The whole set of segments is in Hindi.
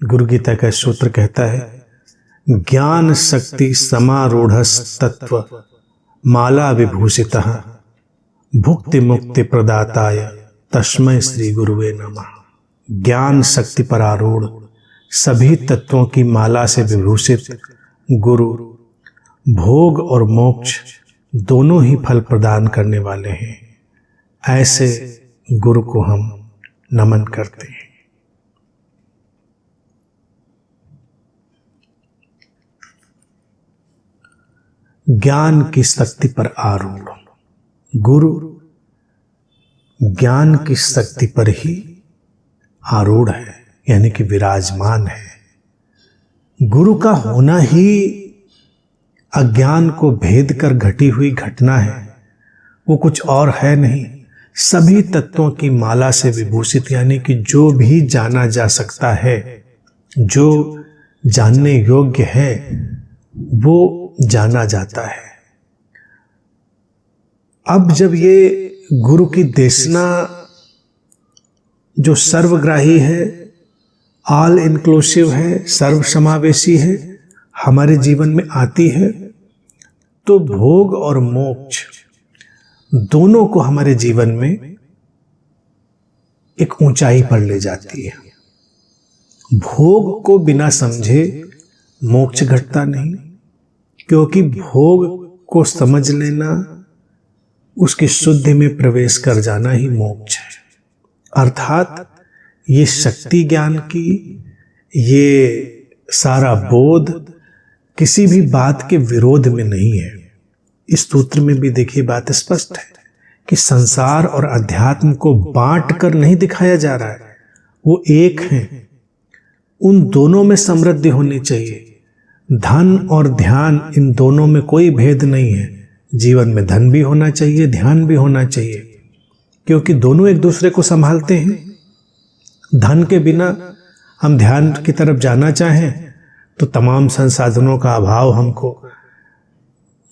गुरु गीता का सूत्र कहता है, ज्ञान शक्ति समारूढ़स्तत्व माला विभूषितः भुक्ति मुक्ति प्रदाताय तस्मै श्री गुरुवे नमः। ज्ञान शक्ति पर आरूढ़ सभी तत्वों की माला से विभूषित गुरु भोग और मोक्ष दोनों ही फल प्रदान करने वाले हैं। ऐसे गुरु को हम नमन करते हैं। ज्ञान की शक्ति पर आरूढ़ गुरु ज्ञान की शक्ति पर ही आरूढ़ है, यानी कि विराजमान है। गुरु का होना ही अज्ञान को भेद कर घटी हुई घटना है, वो कुछ और है नहीं। सभी तत्वों की माला से विभूषित, यानी कि जो भी जाना जा सकता है, जो जानने योग्य है, वो जाना जाता है। अब जब ये गुरु की देशना जो सर्वग्राही है, ऑल इंक्लूसिव है, सर्व समावेशी है, हमारे जीवन में आती है, तो भोग और मोक्ष दोनों को हमारे जीवन में एक ऊंचाई पर ले जाती है। भोग को बिना समझे मोक्ष घटता नहीं, क्योंकि भोग को समझ लेना, उसकी शुद्धि में प्रवेश कर जाना ही मोक्ष है। अर्थात ये शक्ति ज्ञान की, ये सारा बोध किसी भी बात के विरोध में नहीं है। इस सूत्र में भी देखिए बात स्पष्ट है कि संसार और अध्यात्म को बांट कर नहीं दिखाया जा रहा है, वो एक हैं। उन दोनों में समृद्धि होनी चाहिए। धन और ध्यान, इन दोनों में कोई भेद नहीं है। जीवन में धन भी होना चाहिए, ध्यान भी होना चाहिए, क्योंकि दोनों एक दूसरे को संभालते हैं। धन के बिना हम ध्यान की तरफ जाना चाहें तो तमाम संसाधनों का अभाव हमको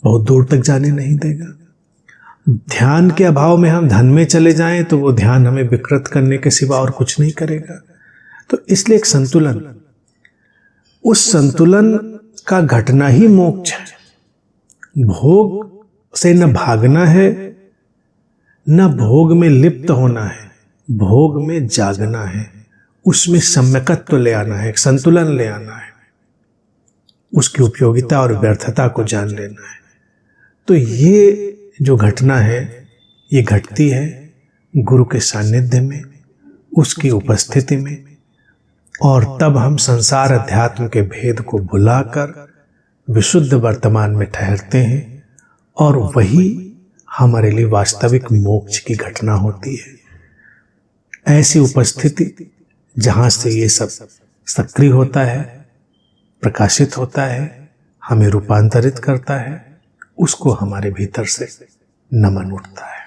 बहुत दूर तक जाने नहीं देगा। ध्यान के अभाव में हम धन में चले जाएं तो वो ध्यान हमें विकृत करने के सिवा और कुछ नहीं करेगा। तो इसलिए एक संतुलन, उस संतुलन का घटना ही मोक्ष है। भोग से न भागना है, न भोग में लिप्त होना है, भोग में जागना है, उसमें सम्यकत्व ले आना है, संतुलन ले आना है, उसकी उपयोगिता और व्यर्थता को जान लेना है। तो ये जो घटना है, ये घटती है गुरु के सानिध्य में, उसकी उपस्थिति में, और तब हम संसार अध्यात्म के भेद को भुलाकर विशुद्ध वर्तमान में ठहरते हैं, और वही हमारे लिए वास्तविक मोक्ष की घटना होती है। ऐसी उपस्थिति जहाँ से ये सब सक्रिय होता है, प्रकाशित होता है, हमें रूपांतरित करता है, उसको हमारे भीतर से नमन उठता है।